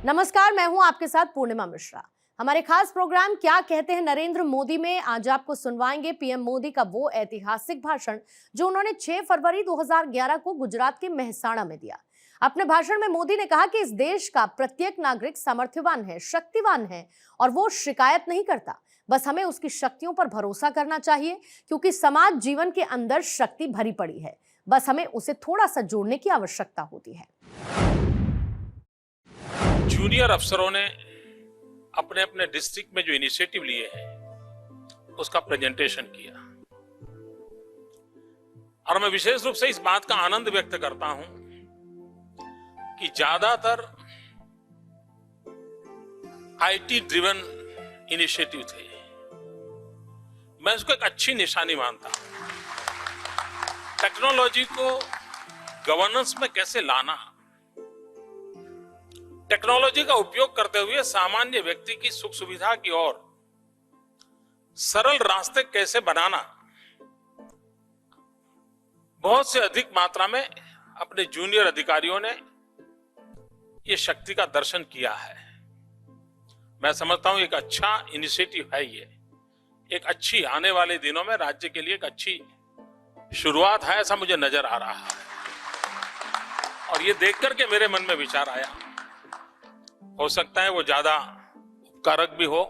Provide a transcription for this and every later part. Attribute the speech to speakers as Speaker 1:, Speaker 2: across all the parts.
Speaker 1: नमस्कार, मैं हूं आपके साथ पूर्णिमा मिश्रा। हमारे खास प्रोग्राम क्या कहते हैं नरेंद्र मोदी में आज आपको सुनवाएंगे पीएम मोदी का वो ऐतिहासिक भाषण जो उन्होंने 6 फरवरी 2011 को गुजरात के मेहसाणा में दिया। अपने भाषण में मोदी ने कहा कि इस देश का प्रत्येक नागरिक सामर्थ्यवान है, शक्तिवान है और वो शिकायत नहीं करता। बस हमें उसकी शक्तियों पर भरोसा करना चाहिए क्योंकि समाज जीवन के अंदर शक्ति भरी पड़ी है। बस हमें उसे थोड़ा सा जोड़ने की आवश्यकता होती है।
Speaker 2: जूनियर अफसरों ने अपने अपने डिस्ट्रिक्ट में जो इनिशिएटिव लिए हैं उसका प्रेजेंटेशन किया और मैं विशेष रूप से इस बात का आनंद व्यक्त करता हूं कि ज्यादातर आईटी ड्रिवन इनिशिएटिव थे। मैं उसको एक अच्छी निशानी मानता हूं। टेक्नोलॉजी को गवर्नेंस में कैसे लाना, टेक्नोलॉजी का उपयोग करते हुए सामान्य व्यक्ति की सुख सुविधा की ओर सरल रास्ते कैसे बनाना, बहुत से अधिक मात्रा में अपने जूनियर अधिकारियों ने ये शक्ति का दर्शन किया है। मैं समझता हूं एक अच्छा इनिशिएटिव है ये, एक अच्छी आने वाले दिनों में राज्य के लिए एक अच्छी शुरुआत है, ऐसा मुझे नजर आ रहा है। और ये देख करके मेरे मन में विचार आया, हो सकता है वो ज्यादा उपकारक भी हो।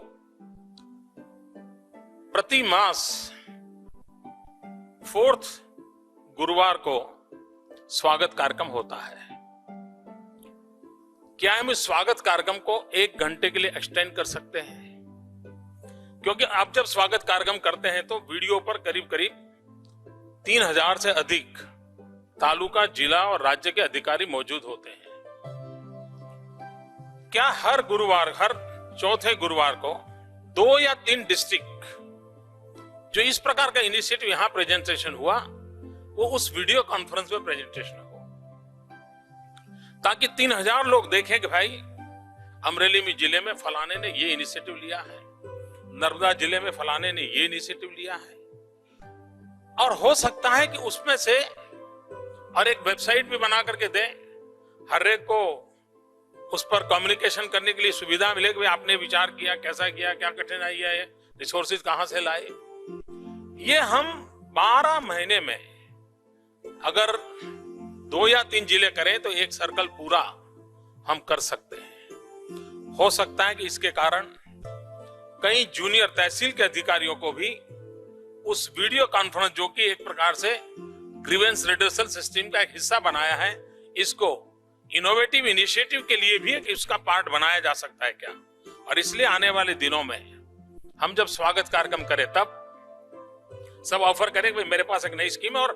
Speaker 2: प्रति मास 4th गुरुवार को स्वागत कार्यक्रम होता है। क्या हम इस स्वागत कार्यक्रम को 1 घंटे के लिए एक्सटेंड कर सकते हैं? क्योंकि आप जब स्वागत कार्यक्रम करते हैं तो वीडियो पर करीब करीब 3000 से अधिक तालुका, जिला और राज्य के अधिकारी मौजूद होते हैं। क्या हर गुरुवार, हर चौथे गुरुवार को 2 या 3 डिस्ट्रिक्ट जो इस प्रकार का इनिशिएटिव यहां प्रेजेंटेशन हुआ वो उस वीडियो कॉन्फ्रेंस में प्रेजेंटेशन हो, ताकि 3000 लोग देखें कि भाई अमरेली में जिले में फलाने ने ये इनिशिएटिव लिया है, नर्मदा जिले में फलाने ने ये इनिशिएटिव लिया है। और हो सकता है कि उसमें से और एक वेबसाइट भी बना करके दें, हर एक को उस पर कम्युनिकेशन करने के लिए सुविधा मिले कि आपने विचार किया, कैसा किया, क्या कठिनाई है, रिसोर्सेज कहां से लाए। ये हम 12 महीने में अगर 2 या 3 जिले करें तो एक सर्कल पूरा हम कर सकते हैं। हो सकता है कि इसके कारण कई जूनियर तहसील के अधिकारियों को भी उस वीडियो कॉन्फ्रेंस, जो कि एक प्रकार से ग्रीवेंस रिड्यूसल सिस्टम का एक हिस्सा बनाया है, इसको इनोवेटिव इनिशिएटिव के लिए भी इसका पार्ट बनाया जा सकता है क्या। और इसलिए आने वाले दिनों में हम जब स्वागत कार्यक्रम करें तब सब ऑफर करें कि मेरे पास एक नई स्कीम है और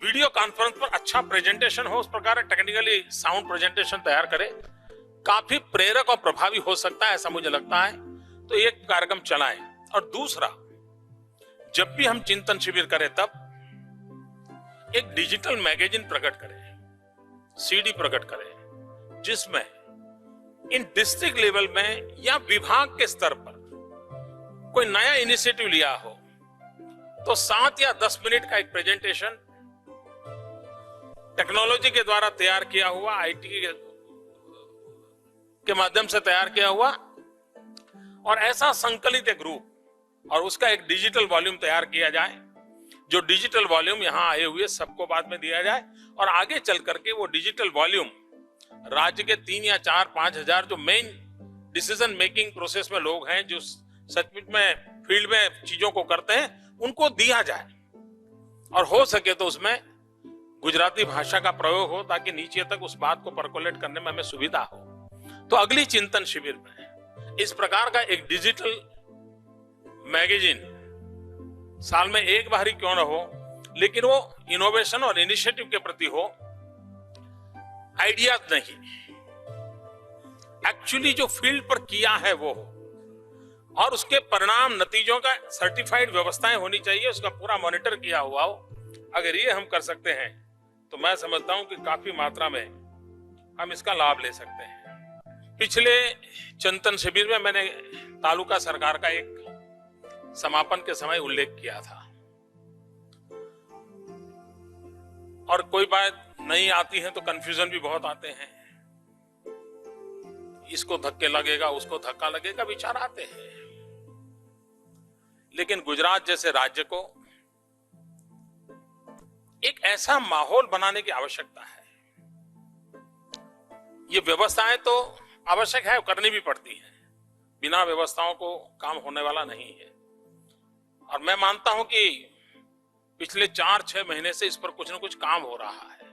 Speaker 2: वीडियो कॉन्फ्रेंस पर अच्छा प्रेजेंटेशन हो, उस प्रकार टेक्निकली साउंड प्रेजेंटेशन तैयार करें, काफी प्रेरक और प्रभावी हो सकता है, ऐसा मुझे लगता है। तो एक कार्यक्रम चलाएं। और दूसरा, जब भी हम चिंतन शिविर करें तब एक डिजिटल मैगजीन प्रकट करें, सीडी प्रकट करें, जिसमें इन डिस्ट्रिक्ट लेवल में या विभाग के स्तर पर कोई नया इनिशिएटिव लिया हो तो 7 या 10 मिनट का एक प्रेजेंटेशन टेक्नोलॉजी के द्वारा तैयार किया हुआ, आईटी के माध्यम से तैयार किया हुआ, और ऐसा संकलित एक रूप और उसका एक डिजिटल वॉल्यूम तैयार किया जाए। जो डिजिटल वॉल्यूम यहां आए हुए सबको बाद में दिया जाए और आगे चल करके वो डिजिटल वॉल्यूम राज्य के 3 या 4-5 हजार जो मेन डिसीजन मेकिंग प्रोसेस में लोग हैं, जो सचमुच में फील्ड में चीजों को करते हैं, उनको दिया जाए। और हो सके तो उसमें गुजराती भाषा का प्रयोग हो, ताकि नीचे तक उस बात को परकोलेट करने में हमें सुविधा हो। तो अगली चिंतन शिविर में इस प्रकार का एक डिजिटल मैगजीन साल में एक बार ही क्यों ना हो, लेकिन वो इनोवेशन और इनिशिएटिव के प्रति हो, आइडियाज नहीं, एक्चुअली जो फील्ड पर किया है वो हो, और उसके परिणाम, नतीजों का सर्टिफाइड व्यवस्थाएं होनी चाहिए, उसका पूरा मॉनिटर किया हुआ हो। अगर ये हम कर सकते हैं तो मैं समझता हूं कि काफी मात्रा में हम इसका लाभ ले सकते हैं। पिछले चिंतन शिविर में मैंने तालुका सरकार का एक समापन के समय उल्लेख किया था, और कोई बात नहीं आती है तो कंफ्यूजन भी बहुत आते हैं। इसको धक्के लगेगा, उसको धक्का लगेगा, विचार आते हैं। लेकिन गुजरात जैसे राज्य को एक ऐसा माहौल बनाने की आवश्यकता है। ये व्यवस्थाएं तो आवश्यक है, करनी भी पड़ती है। बिना व्यवस्थाओं को काम होने वाला नहीं है। और मैं मानता हूं कि पिछले 4-6 महीने से इस पर कुछ न कुछ काम हो रहा है।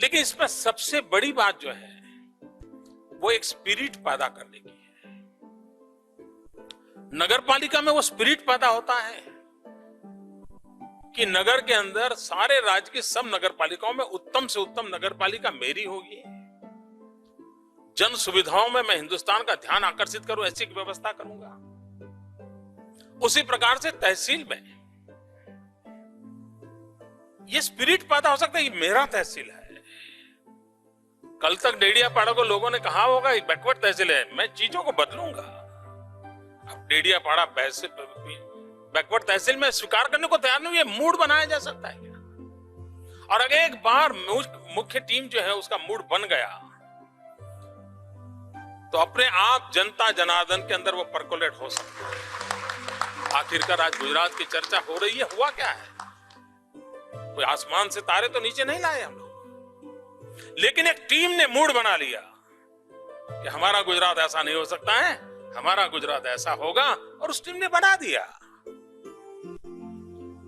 Speaker 2: लेकिन इसमें सबसे बड़ी बात जो है वो एक स्पिरिट पैदा करने की है। नगर पालिका में वो स्पिरिट पैदा होता है कि नगर के अंदर सारे राज्य की सब नगर पालिकाओं में उत्तम से उत्तम नगर पालिका मेरी होगी। जन सुविधाओं में मैं हिंदुस्तान का ध्यान आकर्षित करूं, ऐसी व्यवस्था करूंगा। उसी प्रकार से तहसील में ये स्पिरिट पैदा हो सकता है, ये मेरा तहसील है। कल तक डेडियापाड़ा को लोगों ने कहा होगा ये बैकवर्ड तहसील है, मैं चीजों को बदलूंगा। अब डेडियापाड़ा बैकवर्ड तहसील में स्वीकार करने को तैयार नहीं, ये मूड बनाया जा सकता है क्या? और अगर एक बार मुख्य टीम जो है उसका मूड बन गया तो अपने आप जनता जनार्दन के अंदर वो परकोलेट हो सकता है। आखिरकार आज गुजरात की चर्चा हो रही है, हुआ क्या है? कोई आसमान से तारे तो नीचे नहीं लाए हम लोग, लेकिन एक टीम ने मूड बना लिया कि हमारा गुजरात ऐसा नहीं हो सकता है, हमारा गुजरात ऐसा होगा, और उस टीम ने बना दिया।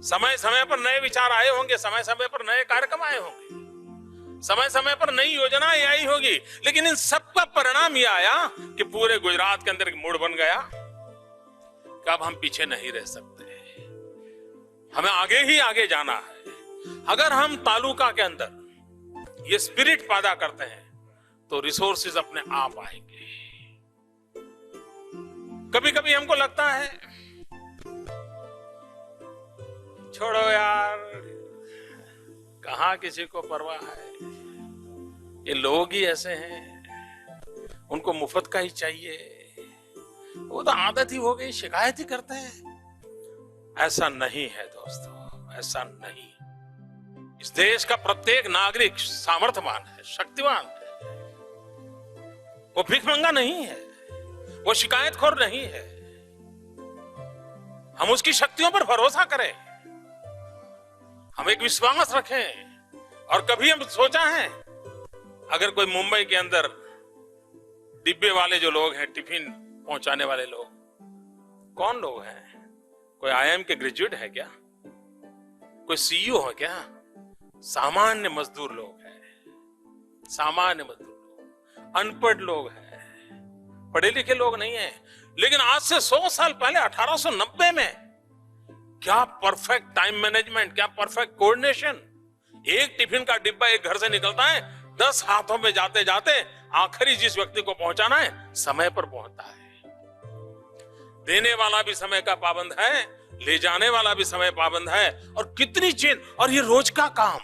Speaker 2: समय समय पर नए विचार आए होंगे, समय समय पर नए कार्यक्रम आए होंगे, समय समय पर नई योजनाएं आई होगी, लेकिन इन सबका परिणाम यह आया कि पूरे गुजरात के अंदर एक मूड बन गया कि अब हम पीछे नहीं रह सकते, हमें आगे ही आगे जाना है। अगर हम तालुका के अंदर ये स्पिरिट पैदा करते हैं तो रिसोर्सेज अपने आप आएंगे। कभी कभी हमको लगता है छोड़ो यार, कहां किसी को परवाह है, ये लोग ही ऐसे हैं, उनको मुफ्त का ही चाहिए, वो तो आदत ही हो गई, शिकायत ही करते हैं। ऐसा नहीं है दोस्तों, ऐसा नहीं। इस देश का प्रत्येक नागरिक सामर्थ्यवान है, शक्तिवान है, वो भीखमंगा नहीं है, वो शिकायतखोर नहीं है। हम उसकी शक्तियों पर भरोसा करें, हम एक विश्वास रखें। और कभी हम सोचा है अगर कोई मुंबई के अंदर डिब्बे वाले जो लोग हैं, टिफिन पहुंचाने वाले लोग, कौन लोग हैं? कोई आईआईएम के ग्रेजुएट है क्या? कोई सीईओ है क्या? सामान्य मजदूर लोग हैं, सामान्य मजदूर लोग, अनपढ़ लोग हैं, पढ़े लिखे लोग नहीं हैं। लेकिन आज से 100 साल पहले 1890 में क्या परफेक्ट टाइम मैनेजमेंट, क्या परफेक्ट कोऑर्डिनेशन। एक टिफिन का डिब्बा एक घर से निकलता है, 10 हाथों में जाते जाते आखिरी जिस व्यक्ति को पहुंचाना है समय पर पहुंचता है। देने वाला भी समय का पाबंद है, ले जाने वाला भी समय पाबंद है। और कितनी चीज, और ये रोज का काम,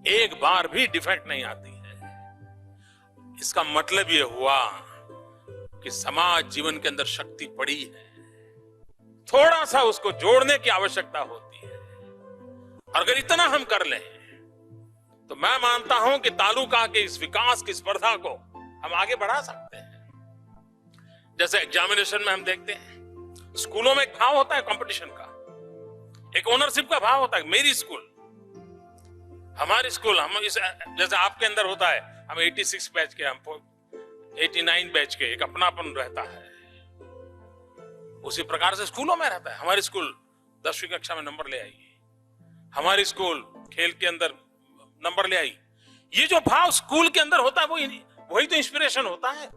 Speaker 2: एक बार भी डिफेक्ट नहीं आती है। इसका मतलब ये हुआ कि समाज जीवन के अंदर शक्ति पड़ी है, थोड़ा सा उसको जोड़ने की आवश्यकता होती है। और अगर इतना हम कर लें तो मैं मानता हूं कि तालुका के इस विकास की स्पर्धा को हम आगे बढ़ा सकते हैं। जैसे एग्जामिनेशन में हम देखते हैं, स्कूलों में एक भाव होता है कंपटीशन का, एक ओनरशिप का भाव होता है। मेरी स्कूल, हमारी स्कूल, हम इस जैसे आपके अंदर होता है, हम 86 बैच के, हम 89 बैच के, एक अपनापन रहता है। उसी प्रकार से स्कूलों में रहता है। हमारी स्कूल 10वीं कक्षा में नंबर ले आई, हमारी स्कूल खेल के अंदर नंबर ले आई। ये जो भाव स्कूल के अंदर होता है वही तो इंस्पिरेशन होता है।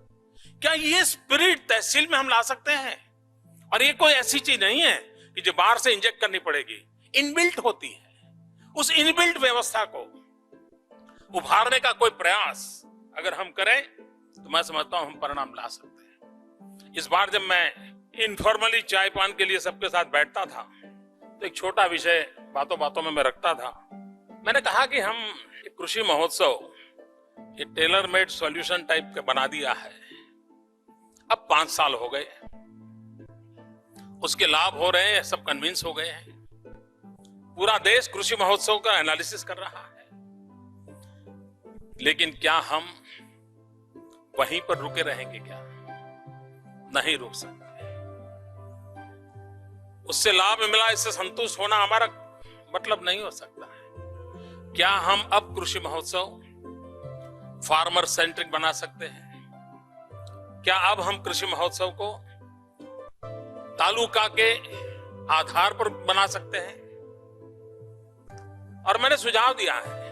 Speaker 2: क्या ये स्पिरिट तहसील में हम ला सकते हैं? और ये कोई ऐसी चीज नहीं है कि जो बाहर से इंजेक्ट करनी पड़ेगी, इनबिल्ट होती है। उस इनबिल्ट व्यवस्था को उभारने का कोई प्रयास अगर हम करें तो मैं समझता हूं हम परिणाम ला सकते हैं। इस बार जब मैं इनफॉर्मली चाय पान के लिए सबके साथ बैठता था तो एक छोटा विषय बातों बातों में मैं रखता था। मैंने कहा कि हम कृषि महोत्सव ये टेलर मेड सॉल्यूशन टाइप का बना दिया है। अब 5 साल हो गए, उसके लाभ हो रहे हैं, सब कन्विंस हो गए हैं। पूरा देश कृषि महोत्सव का एनालिसिस कर रहा है। लेकिन क्या हम वहीं पर रुके रहेंगे क्या? नहीं रुक सकते। उससे लाभ मिला इससे संतुष्ट होना हमारा मतलब नहीं हो सकता है। क्या हम अब कृषि महोत्सव फार्मर सेंट्रिक बना सकते हैं? क्या अब हम कृषि महोत्सव को तालुका के आधार पर बना सकते हैं? और मैंने सुझाव दिया है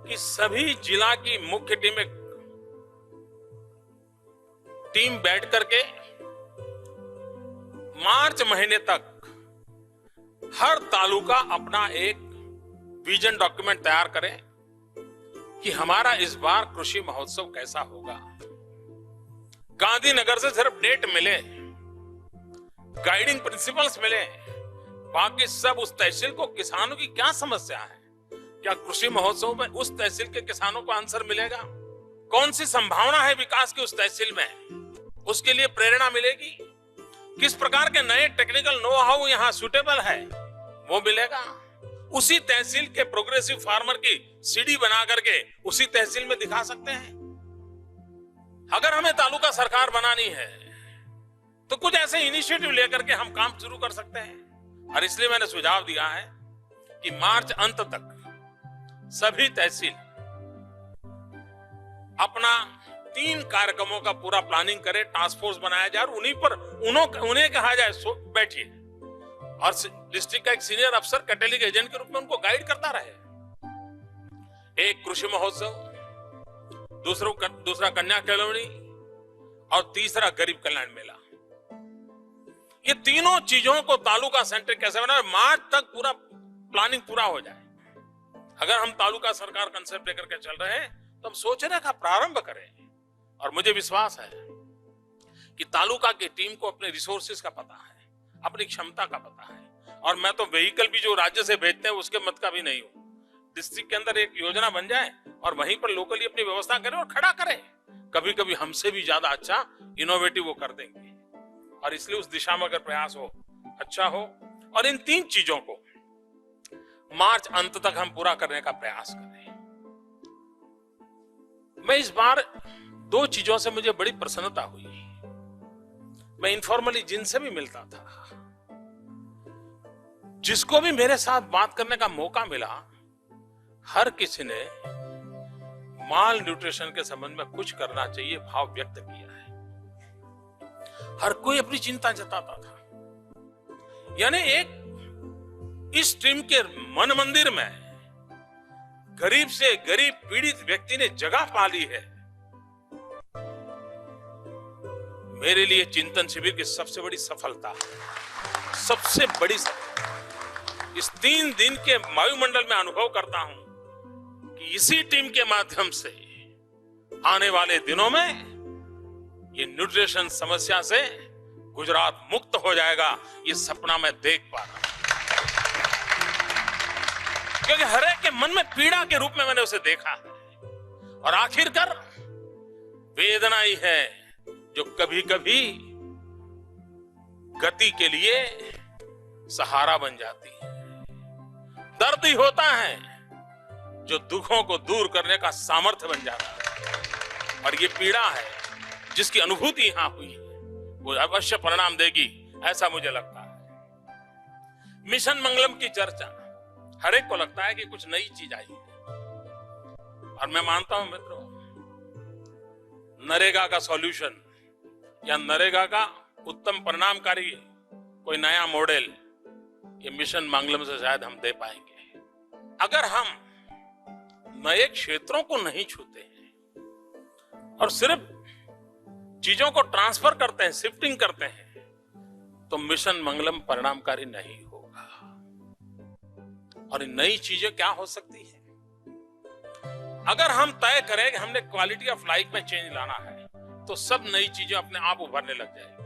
Speaker 2: कि सभी जिला की मुख्य टीम बैठ करके मार्च महीने तक हर तालुका अपना एक विजन डॉक्यूमेंट तैयार करे कि हमारा इस बार कृषि महोत्सव कैसा होगा। गांधीनगर से सिर्फ डेट मिले, गाइडिंग प्रिंसिपल्स मिले, बाकी सब उस तहसील को किसानों की क्या समस्या है, क्या कृषि महोत्सव में उस तहसील के किसानों को आंसर मिलेगा? कौन सी संभावना है विकास की उस तहसील में, उसके लिए प्रेरणा मिलेगी? किस प्रकार के नए टेक्निकल नो हाउ यहाँ सुटेबल है वो मिलेगा? उसी तहसील के प्रोग्रेसिव फार्मर की सीडी बना करके उसी तहसील में दिखा सकते हैं। अगर हमें तालुका सरकार बनानी है तो कुछ ऐसे इनिशिएटिव लेकर के हम काम शुरू कर सकते हैं। और इसलिए मैंने सुझाव दिया है कि मार्च अंत तक सभी तहसील अपना 3 कार्यक्रमों का पूरा प्लानिंग करे, टास्क फोर्स बनाया जाए और उन्हें कहा जाए बैठिए, और डिस्ट्रिक्ट का एक सीनियर अफसर कैटलिक एजेंट के रूप में उनको गाइड करता रहे। एक कृषि महोत्सव, दूसरा कन्या केळवणी और तीसरा गरीब कल्याण मेला। ये तीनों चीजों को तालुका सेंटर कैसे बनाए, मार्च तक पूरा प्लानिंग पूरा हो जाए। अगर हम तालुका सरकार कंसेप्ट लेकर के चल रहे हैं तो हम सोचने का प्रारंभ करें। और मुझे विश्वास है कि तालुका की टीम को अपने रिसोर्सेज का पता है, अपनी क्षमता का पता है। और मैं तो व्हीकल भी जो राज्य से भेजते हैं उसके मत का भी नहीं हूं। डिस्ट्रिक्ट के अंदर एक योजना बन जाए और वहीं पर लोकली अपनी व्यवस्था करें और खड़ा करें। कभी कभी हमसे भी ज्यादा अच्छा इनोवेटिव वो कर देंगे। और इसलिए उस दिशा में अगर प्रयास हो, अच्छा हो। और इन 3 चीजों को मार्च अंत तक हम पूरा करने का प्रयास करें। मैं इस बार 2 चीजों से मुझे बड़ी प्रसन्नता हुई। मैं इनफॉर्मली जिनसे भी मिलता था, जिसको भी मेरे साथ बात करने का मौका मिला, हर किसी ने माल न्यूट्रिशन के संबंध में कुछ करना चाहिए भाव व्यक्त किया है। हर कोई अपनी चिंता जताता था। यानी एक इस टीम के मन मंदिर में गरीब से गरीब पीड़ित व्यक्ति ने जगह पा ली है। मेरे लिए चिंतन शिविर की सबसे बड़ी सफलता, सबसे बड़ी सफलता इस 3 दिन के वायुमंडल में अनुभव करता हूं कि इसी टीम के माध्यम से आने वाले दिनों में ये न्यूट्रिशन समस्या से गुजरात मुक्त हो जाएगा। ये सपना मैं देख पा रहा हूं, क्योंकि हर एक के मन में पीड़ा के रूप में मैंने उसे देखा है। और आखिरकार वेदना ही है जो कभी कभी गति के लिए सहारा बन जाती है। दर्द ही होता है जो दुखों को दूर करने का सामर्थ्य बन जाता है। और ये पीड़ा है जिसकी अनुभूति यहां हुई है, वो अवश्य परिणाम देगी, ऐसा मुझे लगता है। मिशन मंगलम की चर्चा हर एक को लगता है कि कुछ नई चीज आई है। और मैं मानता हूं मित्रों, नरेगा का सॉल्यूशन या नरेगा का उत्तम परिणामकारी कोई नया मॉडल ये मिशन मंगलम से शायद हम दे पाएंगे। अगर हम नए क्षेत्रों को नहीं छूते हैं और सिर्फ चीजों को ट्रांसफर करते हैं, शिफ्टिंग करते हैं, तो मिशन मंगलम परिणामकारी नहीं होगा। और नई चीजें क्या हो सकती है? अगर हम तय करें कि हमने क्वालिटी ऑफ लाइफ में चेंज लाना है, तो सब नई चीजें अपने आप उभरने लग जाएगी।